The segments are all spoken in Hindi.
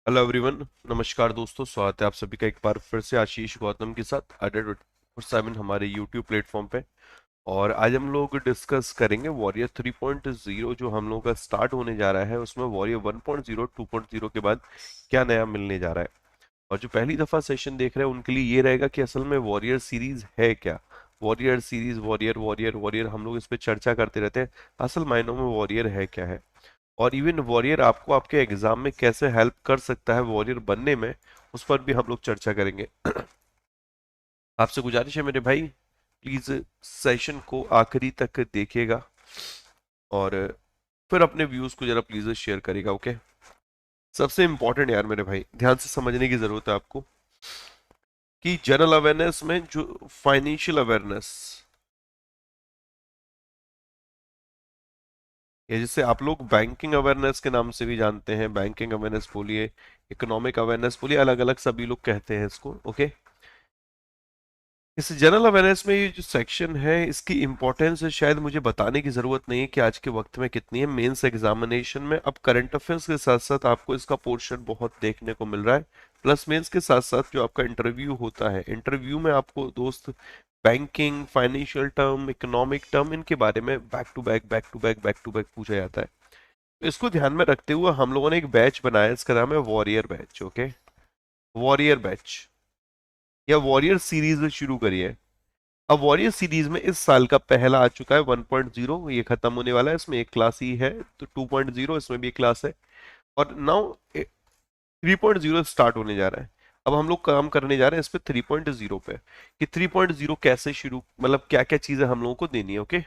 हेलो एवरीवन, नमस्कार दोस्तों। स्वागत है आप सभी का एक बार फिर से आशीष गौतम के साथ अड्डा 24/7 हमारे यूट्यूब प्लेटफॉर्म पे। और आज हम लोग डिस्कस करेंगे वॉरियर 3.0 जो हम लोगों का स्टार्ट होने जा रहा है। उसमें वॉरियर 1.0 2.0 के बाद क्या नया मिलने जा रहा है। और जो पहली दफा सेशन देख रहे हैं उनके लिए ये रहेगा कि असल में वॉरियर सीरीज है क्या। Warrior series, warrior warrior warrior, हम लोग इस पे चर्चा करते रहते हैं। असल मायनों में वॉरियर है क्या है, और इवन वॉरियर आपको आपके एग्जाम में कैसे हेल्प कर सकता है वॉरियर बनने में, उस पर भी हम लोग चर्चा करेंगे। आपसे गुजारिश है मेरे भाई, प्लीज सेशन को आखिरी तक देखिएगा और फिर अपने व्यूज को जरा प्लीज शेयर करेगा। ओके, सबसे इंपॉर्टेंट यार मेरे भाई, ध्यान से समझने की जरूरत है आपको कि जनरल अवेयरनेस में जो फाइनेंशियल अवेयरनेस, ये जिसे आप लोग बैंकिंग अवेयरनेस के नाम से भी जानते हैं, बैंकिंग अवेयरनेस बोलिए, इकोनॉमिक अवेयरनेस बोलिए, अलग अलग सभी लोग कहते हैं इसको। ओके, इस जनरल अवेयरनेस में ये जो सेक्शन है इसकी इंपॉर्टेंस शायद मुझे बताने की जरूरत नहीं है कि आज के वक्त में कितनी है। मेंस एग्जामिनेशन में अब करंट अफेयर्स के साथ साथ आपको इसका पोर्शन बहुत देखने को मिल रहा है। प्लस मेंस के साथ साथ जो आपका इंटरव्यू होता है, इंटरव्यू में आपको दोस्त banking, financial term, economic term, इनके बारे में back to back back to back back to back पूछा जाता है। तो इसको ध्यान में रखते हुए हम लोगों ने एक बैच बनाया, इसका नाम है warrior batch. Okay, warrior batch या वॉरियर सीरीज शुरू करिए। अब वॉरियर सीरीज में इस साल का पहला आ चुका है 1.0, ये खत्म होने वाला है, इसमें एक क्लास ही है। तो 2.0 इसमें भी एक क्लास है, और नाउ 3.0 स्टार्ट होने जा रहा है। अब हम लोग काम करने जा रहे हैं इस पे 3.0 पे, कि 3.0 कैसे शुरू, मतलब क्या क्या चीजें हम लोगों को देनी है। ओके,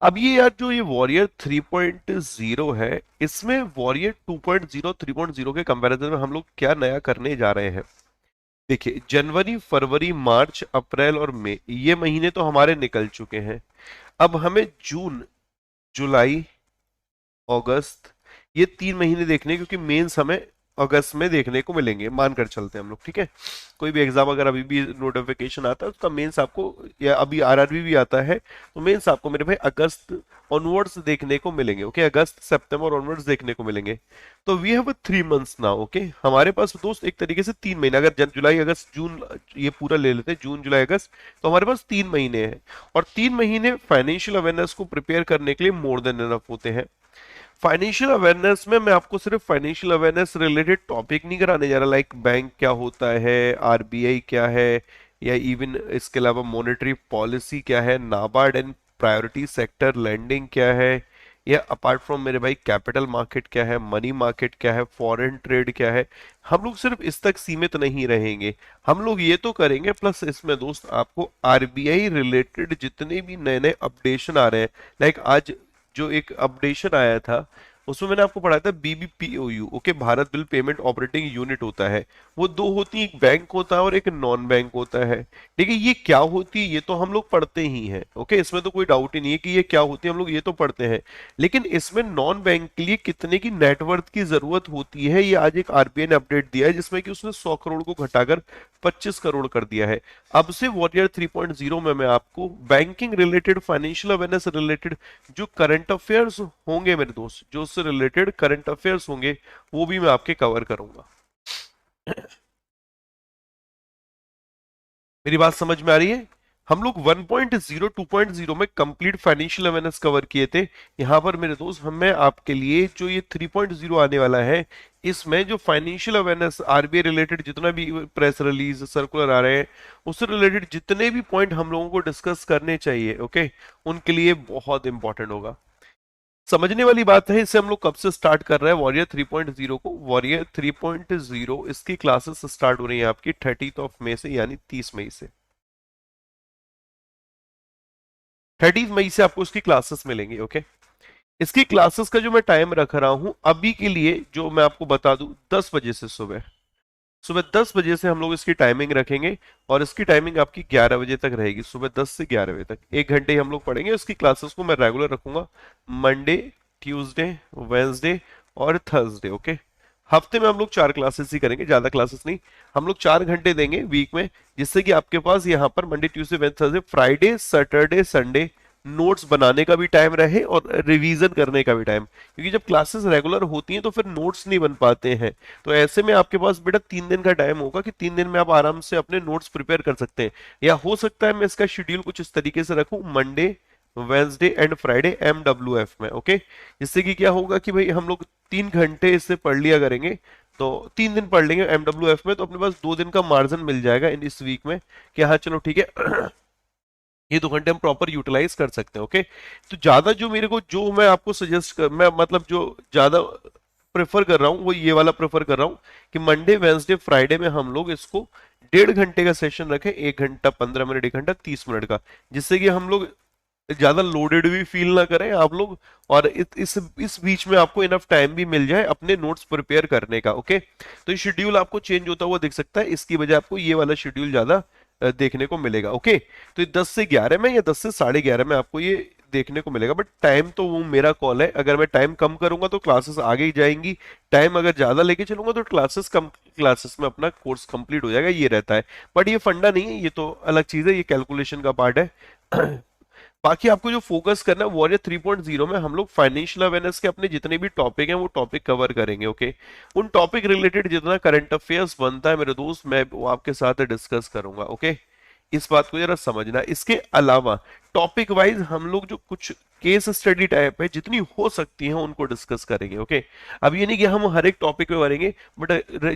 अब ये यार जो ये वॉरियर 3.0 है, इसमें वॉरियर 2.0 3.0 के कंपैरिजन में हम लोग क्या नया करने जा रहे हैं। देखिए, जनवरी, फरवरी, मार्च, अप्रैल और मई, ये महीने तो हमारे निकल चुके हैं। अब हमें जून, जुलाई, अगस्त, ये 3 महीने देखने हैं, क्योंकि मेंस हमें अगस्त में देखने को मिलेंगे, मानकर चलते हैं हम लोग। ठीक है, कोई भी एग्जाम अगर अभी भी नोटिफिकेशन आता है उसका मेंस आपको, या अभी आरआरबी भी आता है, तो मेंस आपको मेरे भाई अगस्त ऑनवर्ड्स देखने को मिलेंगे। ओके, अगस्त सितंबर ऑनवर्ड्स देखने को मिलेंगे। तो we have 3 months now. Okay, हमारे पास दोस्त एक तरीके से 3 महीने, अगर जुलाई अगस्त जून ये पूरा ले लेते हैं, जून जुलाई अगस्त, तो हमारे पास 3 महीने हैं। और 3 महीने फाइनेंशियल अवेयरनेस को प्रिपेयर करने के लिए मोर देन इनफ होते हैं। फाइनेंशियल अवेयरनेस में मैं आपको सिर्फ फाइनेंशियल अवेयरनेस रिलेटेड टॉपिक नहीं कराने जा रहा, लाइक बैंक क्या होता है, आरबीआई क्या है, या इवन इसके अलावा मॉनेटरी पॉलिसी क्या है, NABARD and priority sector lending क्या है, या अपार्ट फ्रॉम मेरे भाई कैपिटल मार्केट क्या है, मनी मार्केट क्या है, फॉरेन ट्रेड क्या है। हम लोग सिर्फ इस तक सीमित नहीं रहेंगे, हम लोग ये तो करेंगे, प्लस इसमें दोस्त आपको आरबीआई रिलेटेड जितने भी नए नए अपडेशन आ रहे हैं, लाइक आज जो एक अपडेशन आया था उसमें मैंने आपको पढ़ाया था BBPOU. Okay, Bharat bill payment operating unit होता है। वो दो होती है, एक बैंक होता है और एक नॉन बैंक होता है। देखिए, ये क्या होती है ये तो हम लोग पढ़ते ही हैं। ओके, इसमें तो कोई डाउट ही नहीं है कि ये क्या होती है, हम लोग ये तो पढ़ते हैं। लेकिन इसमें नॉन बैंक के लिए कितने की नेटवर्थ की जरूरत होती है, ये आज एक आरबीआई ने अपडेट दिया है, जिसमें कि उसने 100 करोड़ को घटाकर 25 करोड़ कर दिया है। अब से वॉरियर 3.0 में मैं आपको banking related, financial awareness related जो करंट अफेयर्स होंगे मेरे दोस्त, जो उससे रिलेटेड करंट अफेयर्स होंगे, वो भी मैं आपके कवर करूंगा। मेरी बात समझ में आ रही है? हम लोग 1.0 2.0 में कंप्लीट फाइनेंशियल अवेयरनेस कवर किए थे। यहां पर मेरे दोस्त हमें आपके लिए जो ये 3.0 आने वाला है, इसमें जो फाइनेंशियल अवेयरनेस आरबीआई रिलेटेड जितना भी प्रेस रिलीज सर्कुलर आ रहे हैं, उससे रिलेटेड जितने भी पॉइंट हम लोगों को डिस्कस करने चाहिए, ओके, उनके लिए बहुत इंपॉर्टेंट होगा। समझने वाली बात है। इसे हम लोग कब से स्टार्ट कर रहे हैं वॉरियर 3.0 को? वॉरियर 3.0 इसकी क्लासेस स्टार्ट हो रही है आपकी 30 मई से, यानी 30 मई से। 30 मई से आपको इसकी क्लासेस मिलेंगी। ओके, इसकी क्लासेस का जो मैं टाइम रख रहा हूं अभी के लिए, जो मैं आपको बता दूं, 10 बजे से सुबह सुबह 10 बजे से हम लोग इसकी टाइमिंग रखेंगे। और इसकी टाइमिंग आपकी 11 बजे तक रहेगी, सुबह 10 से 11 बजे तक 1 घंटे ही हम लोग पढ़ेंगे। इसकी क्लासेस को मैं रेगुलर रखूंगा, मंडे, ट्यूसडे, वेंसडे और थर्सडे। ओके, हफ्ते में हम लोग 4 क्लासेस ही करेंगे, ज्यादा क्लासेस नहीं। हम लोग 4 घंटे देंगे वीक में, जिससे कि आपके पास यहाँ पर Monday, Tuesday, Wednesday, Thursday, Friday, Saturday, Sunday notes बनाने का भी टाइम रहे और रिवीजन करने का भी टाइम, क्योंकि जब क्लासेस रेगुलर होती हैं तो फिर नोट्स नहीं बन पाते हैं। तो ऐसे में आपके पास बेटा 3 दिन का टाइम होगा कि 3 दिन में आप आराम से अपने नोट्स प्रिपेयर कर सकते हैं। या हो सकता है मैं इसका शेड्यूल कुछ इस तरीके से रखूं, Monday Wednesday and Friday MWF में, ओके। जिससे कि क्या होगा कि भाई हम लोग 3 घंटे इससे पढ़ लिया करेंगे, तो 3 दिन पढ़ लेंगे MWF में, तो अपने पास 2 दिन का मार्जिन मिल जाएगा इन इस वीक में कि हाँ चलो ठीक है ये 2 घंटे हम प्रॉपर यूटिलाइज कर सकते हैं, ओके। तो ज्यादा जो मेरे को, जो मैं आपको सजेस्ट कर, मैं मतलब जो ज्यादा प्रेफर कर रहा हूँ वो ये वाला प्रेफर कर रहा हूँ कि मंडे वेंसडे फ्राइडे में हम लोग इसको 1.5 घंटे का सेशन रखें, 1 घंटा 15 मिनट, 1 घंटा 30 मिनट का, जिससे कि हम लोग ज्यादा लोडेड भी फील ना करें आप लोग, और इस बीच में आपको इनफ टाइम भी मिल जाए अपने नोट्स प्रिपेयर करने का, ओके। तो ये शेड्यूल आपको चेंज होता हुआ दिख सकता है, इसकी वजह आपको ये वाला शेड्यूल ज्यादा देखने को मिलेगा, ओके। तो ये 10 से 11 में या 10 से 11:30 में आपको ये देखने को मिलेगा, बट टाइम तो वो मेरा कॉल है। अगर मैं टाइम कम करूंगा तो क्लासेस आगे ही जाएंगी, टाइम अगर ज्यादा लेके चलूंगा तो क्लासेस में अपना कोर्स कंप्लीट हो जाएगा, ये रहता है। बट ये फंडा नहीं है, ये तो अलग चीज है, ये कैलकुलेशन का पार्ट है। बाकी आपको जो फोकस करना है वॉरियर 3.0 में हम लोग फाइनेंशियल अवेयरनेस के अपने जितने भी टॉपिक हैं वो टॉपिक कवर करेंगे, ओके। उन टॉपिक रिलेटेड जितना करंट अफेयर्स बनता है मेरे दोस्त, मैं वो आपके साथ डिस्कस करूंगा, ओके। इस बात को जरा समझना। इसके अलावा टॉपिक वाइज हम लोग जो कुछ केस स्टडी टाइप है जितनी हो सकती है उनको डिस्कस करेंगे, ओके। अब ये नहीं कि हम हर एक टॉपिक पे करेंगे, बट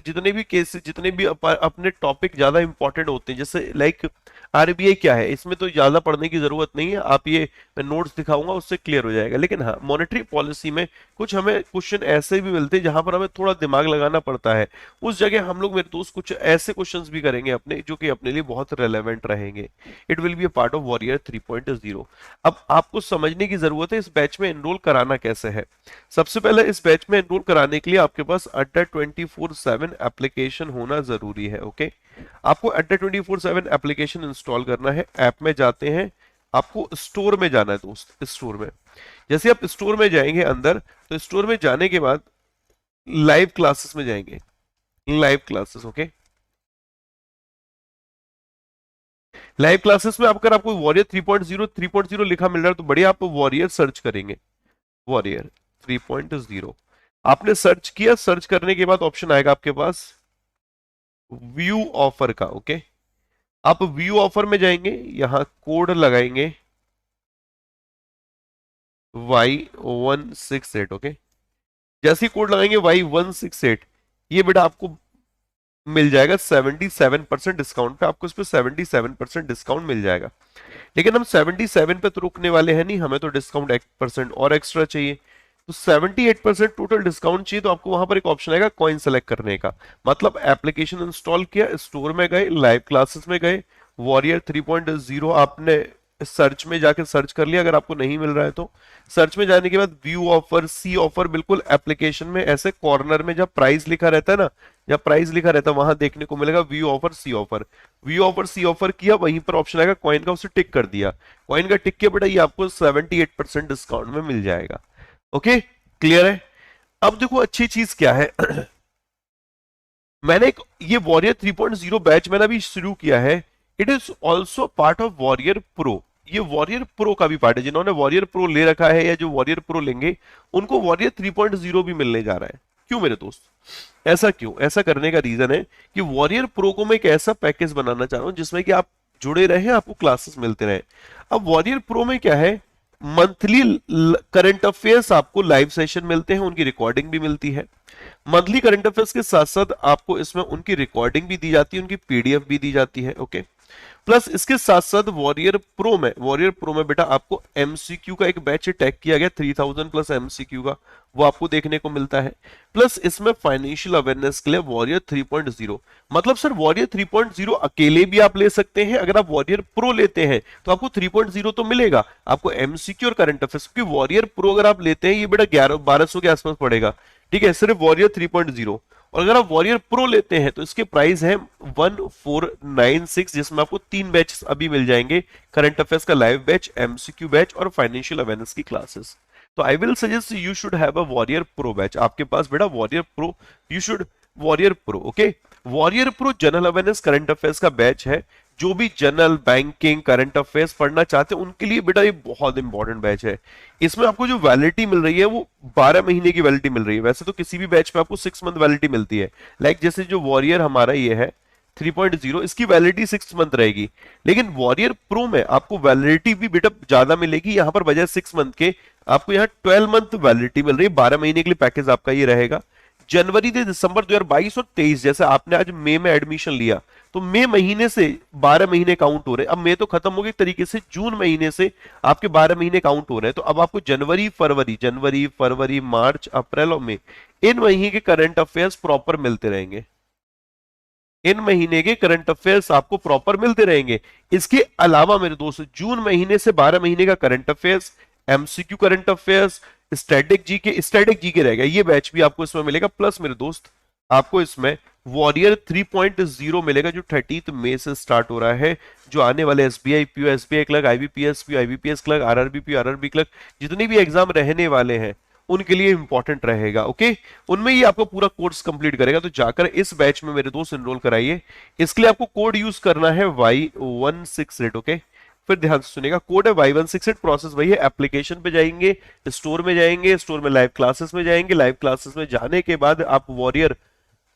जितने भी केस, जितने भी अपने टॉपिक ज्यादा इंपॉर्टेंट होते हैं, जैसे लाइक RBI क्या है, इसमें तो ज्यादा पढ़ने की जरूरत नहीं है, आप ये मैं नोट्स दिखाऊंगा उससे क्लियर हो जाएगा। लेकिन हाँ, मॉनेटरी पॉलिसी में कुछ हमें क्वेश्चन ऐसे भी मिलते हैं जहां पर हमें थोड़ा दिमाग लगाना पड़ता है, उस जगह हम लोग मेरे दोस्त कुछ ऐसे क्वेश्चंस भी करेंगे अपने, जो कि अपने लिए बहुत रेलेवेंट रहेंगे। It will be a part of warrior 3.0। अब आपको समझने की जरूरत है इस बैच में एनरोल कराना कैसे है। सबसे पहले इस बैच में एनरोल कराने के लिए आपके पास अड्डा 24/7 एप्लीकेशन होना जरूरी है, ओके। आपको अड्डा 24/7 एप्लीकेशन इंस्टॉल करना है। ऐप में जाते हैं, आपको स्टोर में जाना है दोस्त। स्टोर में जैसे आप स्टोर में जाएंगे अंदर, तो स्टोर में जाने के बाद लाइव क्लासेस में जाएंगे, live classes, okay. Live classes में अगर आपको वॉरियर 3.0 लिखा मिल रहा है तो बढ़िया, आप वॉरियर सर्च करेंगे, वॉरियर 3.0 आपने सर्च किया। सर्च करने के बाद ऑप्शन आएगा आपके पास व्यू ऑफर का, ओके। आप व्यू ऑफर में जाएंगे, यहां कोड लगाएंगे Y168, ओके। जैसे ही कोड लगाएंगे Y168, ये बेटा आपको मिल जाएगा 77% डिस्काउंट पे, आपको इस पे 77% डिस्काउंट मिल जाएगा। लेकिन हम 77 पे तो रुकने वाले हैं नहीं, हमें तो डिस्काउंट 1% और एक्स्ट्रा चाहिए। तो 78% टोटल डिस्काउंट चाहिए, तो आपको वहां पर एक ऑप्शन आएगा कॉइन सेलेक्ट करने का। मतलब एप्लीकेशन इंस्टॉल किया, स्टोर में गए, लाइव क्लासेस में गए, वॉरियर 3.0 आपने सर्च में जाके सर्च कर लिया। अगर आपको नहीं मिल रहा है तो सर्च में जाने के बाद व्यू ऑफर, सी ऑफर, बिल्कुल एप्लीकेशन में ऐसे कॉर्नर में जब प्राइस लिखा रहता है ना, जब प्राइस लिखा रहता है वहां देखने को मिलेगा व्यू ऑफर सी ऑफर। व्यू ऑफर सी ऑफर किया, वहीं पर ऑप्शन आएगा कॉइन का, उसे टिक कर दिया। कॉइन का टिक किया बेटा, ये आपको 78% डिस्काउंट में मिल जाएगा, ओके। क्लियर है। अब देखो अच्छी चीज क्या है मैंने एक ये वॉरियर 3.0 बैच मैंने अभी शुरू किया है, it is also part of warrior pro. ये वॉरियर प्रो का भी पार्ट है। जिन्होंने वॉरियर प्रो ले रखा है या जो वॉरियर प्रो लेंगे, उनको वॉरियर 3.0 भी मिलने जा रहा है। क्यों मेरे दोस्त, ऐसा क्यों? ऐसा करने का रीजन है कि वॉरियर प्रो को मैं एक ऐसा पैकेज बनाना चाह रहा हूं जिसमें कि आप जुड़े रहे, आपको क्लासेस मिलते रहे। अब वॉरियर प्रो में क्या है, मंथली करंट अफेयर्स आपको लाइव सेशन मिलते हैं, उनकी रिकॉर्डिंग भी मिलती है। मंथली करंट अफेयर्स के साथ साथ आपको इसमें उनकी रिकॉर्डिंग भी दी जाती है, उनकी PDF भी दी जाती है, ओके। प्लस इसके साथ साथ वॉरियर प्रो में बेटा आपको MCQ का एक बैच टैग किया गया 3000 प्लस MCQ का, वो आपको देखने को मिलता है। प्लस इसमें फाइनेंशियल अवेयरनेस के लिए वॉरियर 3.0, मतलब सर वॉरियर 3.0 अकेले भी आप ले सकते हैं। अगर आप वॉरियर प्रो लेते हैं तो आपको 3.0 तो मिलेगा, आपको MCQ और करंट अफेयर्स, क्योंकि वॉरियर प्रो अगर आप लेते हैं ये बेटा 1100-1200 के आसपास पड़ेगा, ठीक है, सिर्फ वॉरियर 3.0। और अगर आप वॉरियर प्रो लेते हैं तो इसके प्राइस है 1496, जिसमें आपको 3 बैच अभी मिल जाएंगे, करंट अफेयर्स का लाइव बैच, MCQ बैच और फाइनेंशियल अवेयरनेस की क्लासेस। तो I will suggest you should have a warrior pro batch. आपके पास बेटा warrior pro, you should warrior pro, okay. Warrior pro general awareness current affairs का बैच है, जो भी जनरल बैंकिंग करंट अफेयर्स पढ़ना चाहते हैं उनके लिए बेटा ये बहुत इंपॉर्टेंट बैच है। इसमें आपको जो वैलिडिटी मिल रही है वो 12 महीने की वैलिडिटी मिल रही है। वैसे तो किसी भी बैच पे आपको 6 मंथ वैलिडिटी मिलती है, लाइक जैसे जो वॉरियर हमारा ये है 3.0, इसकी वैलिडिटी 6 मंथ रहेगी। लेकिन वॉरियर प्रो में आपको वैलिडिटी भी बेटा ज्यादा मिलेगी, यहाँ पर बजाय 6 मंथ के आपको यहाँ 12 मंथ वैलिडिटी मिल रही है। 12 महीने के लिए पैकेज आपका ये रहेगा। जनवरी से दिसंबर 2022 और 23, जैसे आपने आज मई में एडमिशन लिया तो मई महीने से 12 महीने काउंट हो रहे हैं। अब मई तो खत्म हो गई तरीके से, जून महीने से आपके 12 महीने काउंट हो रहे हैं। तो अब आपको जनवरी फरवरी मार्च अप्रैल और मई, इन महीने के करंट अफेयर्स प्रॉपर मिलते रहेंगे। इन महीने के करंट अफेयर्स आपको प्रॉपर मिलते रहेंगे। इसके अलावा मेरे दोस्त जून महीने से 12 महीने का current affairs, MCQ current affairs, static GK रहेगा, ये बैच भी आपको इसमें मिलेगा। प्लस मेरे दोस्त आपको इसमें वॉरियर 3.0 मिलेगा जो 30 मई से स्टार्ट हो रहा है, जो आने वाले SBI PO, SBI clerk, IBPS PO, IBPS clerk, RRB PO, RRB clerk, जितने भी एग्जाम रहने वाले हैं उनके लिए इंपॉर्टेंट रहेगा। ओके, उनमें ही आपको पूरा कोर्स कंप्लीट करेगा। तो जाकर इस बैच में मेरे दोस्त एनरोल कराइए। इसके लिए आपको कोड यूज करना है Y168। ओके, फिर ध्यान से सुनेगा, कोड है Y168। प्रोसेस वही है, एप्लीकेशन पे जाएंगे, स्टोर में जाएंगे, स्टोर में लाइव क्लासेस में जाएंगे, लाइव क्लासेस में जाने के बाद आप वॉरियर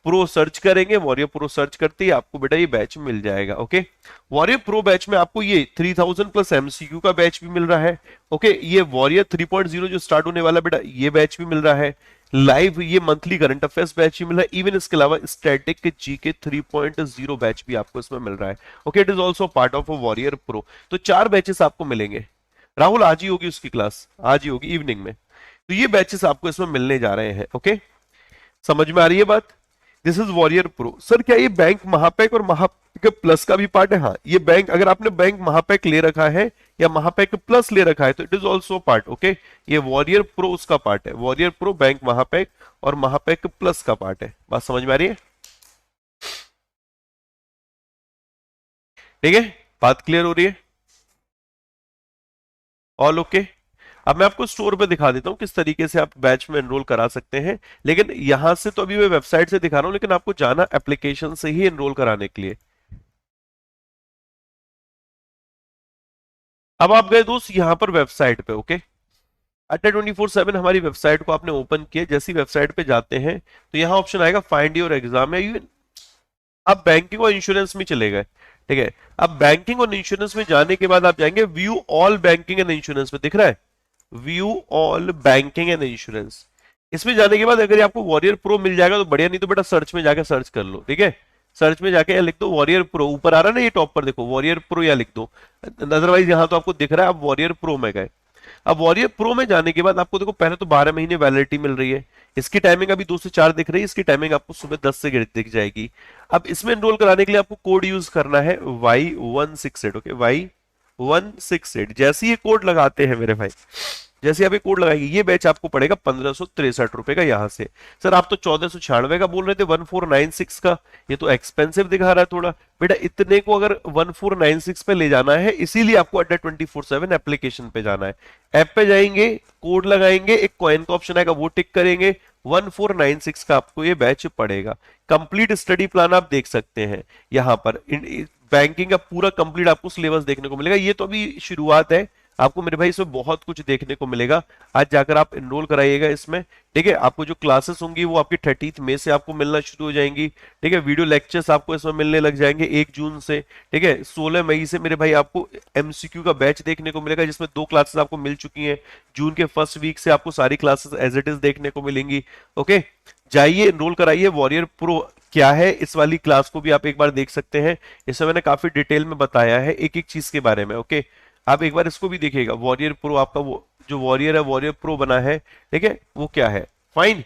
प्रो सर्च करेंगे। वॉरियर प्रो सर्च करते ही आपको बेटा ये बैच मिल जाएगा। ओके, वॉरियर प्रो बैच में आपको ये 3000 प्लस एमसीक्यू का बैच भी मिल रहा है। ओके, ये वॉरियर 3.0 जो स्टार्ट होने वाला बेटा ये बैच भी मिल रहा है। लाइव ये मंथली करंट अफेयर्स बैच भी मिल रहा है। इवन इसके अलावा स्टैटिक जीके 3.0 बैच भी आपको इसमें मिल रहा है। Okay, it is also part of warrior pro. तो 4 बैचेस आपको मिलेंगे। राहुल आज ही होगी उसकी क्लास, आज ही होगी इवनिंग में। तो ये बैचेस आपको इसमें मिलने जा रहे हैं। ओके, समझ में आ रही है बात? This is warrior pro. Sir क्या ये बैंक महापैक और महापैक प्लस का भी पार्ट है? हाँ, ये बैंक अगर आपने बैंक महापैक ले रखा है या महापैक प्लस ले रखा है तो it is also part. Okay, ये वॉरियर प्रो उसका पार्ट है। वॉरियर प्रो बैंक महापैक और महापैक प्लस का पार्ट है। बात समझ में आ रही है? ठीक है, बात क्लियर हो रही है? All okay. अब मैं आपको स्टोर पे दिखा देता हूं किस तरीके से आप बैच में एनरोल करा सकते हैं। लेकिन यहां से तो अभी मैं वेबसाइट से दिखा रहा हूं, लेकिन आपको जाना एप्लीकेशन से ही एनरोल कराने के लिए। अब आप गए दोस्त यहां पर वेबसाइट पे। ओके, अड्डा 24/7 हमारी वेबसाइट को आपने ओपन किया। जैसी वेबसाइट पे जाते हैं तो यहाँ ऑप्शन आएगा फाइंड योर एग्जाम है। आप बैंकिंग और इंश्योरेंस में चले गए। ठीक है, अब बैंकिंग और इंश्योरेंस में जाने के बाद आप जाएंगे view all banking and insurance पे, दिख रहा है view all banking and insurance. इसमें जाने के बाद अगर आपको वॉरियर प्रो मिल जाएगा तो बढ़िया, नहीं तो बेटा सर्च में जाकर सर्च कर लो। ठीक है, सर्च में जाके या लिख दो वॉरियर प्रो, ऊपर आ रहा है ना ये टॉप पर देखो वॉरियर प्रो, या लिख दो। अदरवाइज यहाँ तो आपको दिख रहा है आप वॉरियर प्रो में गए। अब वॉरियर प्रो में जाने के बाद आपको देखो पहले तो 12 महीने वैलिडिटी मिल रही है। इसकी टाइमिंग अभी 2 से 4 दिख रही है, इसकी टाइमिंग आपको सुबह 10 से दिख जाएगी। अब इसमें एनरोल कराने के लिए आपको कोड यूज करना है Y168। Okay, Y168। जैसे ही ये कोड लगाते हैं मेरे भाई, जैसे आप ये कोड लगाएंगे ये बैच आपको पड़ेगा 1563 रुपए का। यहां से सर आप तो 1496 का बोल रहे थे, 1496 का, ये तो एक्सपेंसिव दिखा रहा है थोड़ा। बेटा इतने को अगर 1496 पे ले जाना है, इसीलिए आपको अड्डा 24/7 एप्लीकेशन पे जाना है। ऐप पे जाएंगे, कोड लगाएंगे, एक कॉइन का ऑप्शन आएगा वो टिक करेंगे, 1496 का आपको ये बैच पड़ेगा। कंप्लीट स्टडी प्लान आप देख सकते हैं यहाँ पर। बैंकिंग का पूरा कंप्लीट आपको सिलेबस देखने को मिलेगा। ये तो अभी शुरुआत है, आपको मेरे भाई इसमें बहुत कुछ देखने को मिलेगा। आज जाकर आप एनरोल कराइएगा इसमें। ठीक है, आपको जो क्लासेस होंगी वो आपकी 30 मई से आपको मिलना शुरू हो जाएंगी। ठीक है, वीडियो लेक्चर्स आपको इसमें मिलने लग जाएंगे 1 जून से। ठीक है, 16 मई से मेरे भाई आपको एमसीक्यू का बैच देखने को मिलेगा, जिसमें 2 क्लासेस आपको मिल चुकी हैं। जून के फर्स्ट वीक से आपको सारी क्लासेस एज इट इज देखने को मिलेंगी। ओके, जाइए एनरोल कराइए। वॉरियर प्रो क्या है इस वाली क्लास को भी आप एक बार देख सकते हैं। इसमें मैंने काफी डिटेल में बताया है एक एक चीज के बारे में। ओके, आप एक बार इसको भी देखिएगा। वॉरियर प्रो आपका वो जो वॉरियर है वॉरियर प्रो बना है, ठीक है, वो क्या है। फाइन,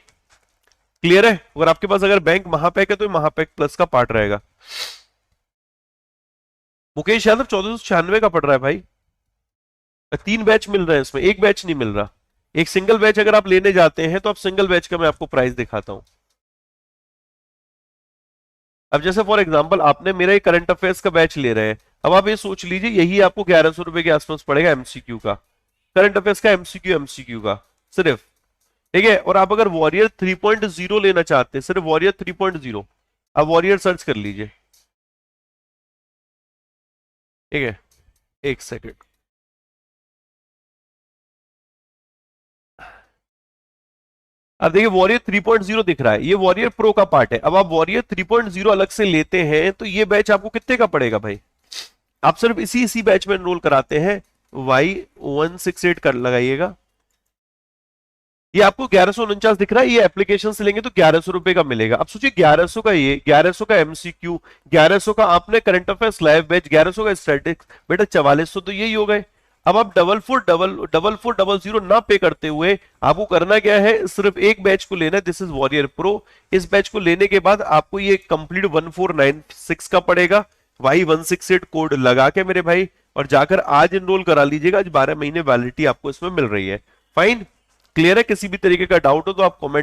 क्लियर है? अगर आपके पास अगर बैंक महापैक है तो महापैक प्लस का पार्ट रहेगा। मुकेश यादव 1496 का पड़ रहा है भाई। 3 बैच मिल रहे हैं इसमें, एक बैच नहीं मिल रहा। एक सिंगल बैच अगर आप लेने जाते हैं तो आप सिंगल बैच का मैं आपको प्राइस दिखाता हूं। अब जैसे फॉर एग्जांपल आपने मेरा एक करंट अफेयर्स का बैच ले रहे हैं, अब आप ये सोच लीजिए यही आपको 1100 रुपए के आसपास पड़ेगा एमसीक्यू का, करंट अफेयर्स का एमसीक्यू का सिर्फ। ठीक है, और आप अगर वॉरियर 3.0 लेना चाहते हैं, सिर्फ वॉरियर 3.0, आप वॉरियर सर्च कर लीजिए। ठीक है, एक सेकेंड। अब देखिए वॉरियर 3.0 दिख रहा है, ये वॉरियर प्रो का पार्ट है। अब आप वॉरियर 3.0 अलग से लेते हैं तो ये बैच आपको कितने का पड़ेगा भाई? आप सिर्फ इसी इसी बैच में एनरोल कराते हैं, Y168 कर लगाइएगा। ये आपको 1149 दिख रहा है, ये एप्लीकेशन से लेंगे तो 1100 रुपए का मिलेगा। अब सोचिए 1100 का, ये 1100 का एमसीक्यू, 1100 का आपने करंट अफेयर्स लाइव बैच, 1100 का स्टैटिक्स, बेटा 4400 तो यही हो गए। अब आप डबल जीरो ना पे करते हुए आपको करना क्या है, सिर्फ एक बैच को लेना है, दिस इज वॉरियर प्रो। इस बैच को लेने के बाद आपको ये कंप्लीट 1496 का पड़ेगा, Y168 कोड लगा के मेरे भाई, और जाकर आज एनरोल करा लीजिएगा। आज 12 महीने वैलिडिटी आपको इसमें मिल रही है। फाइन, क्लियर है? किसी भी तरीके का डाउट हो तो आप कमेंट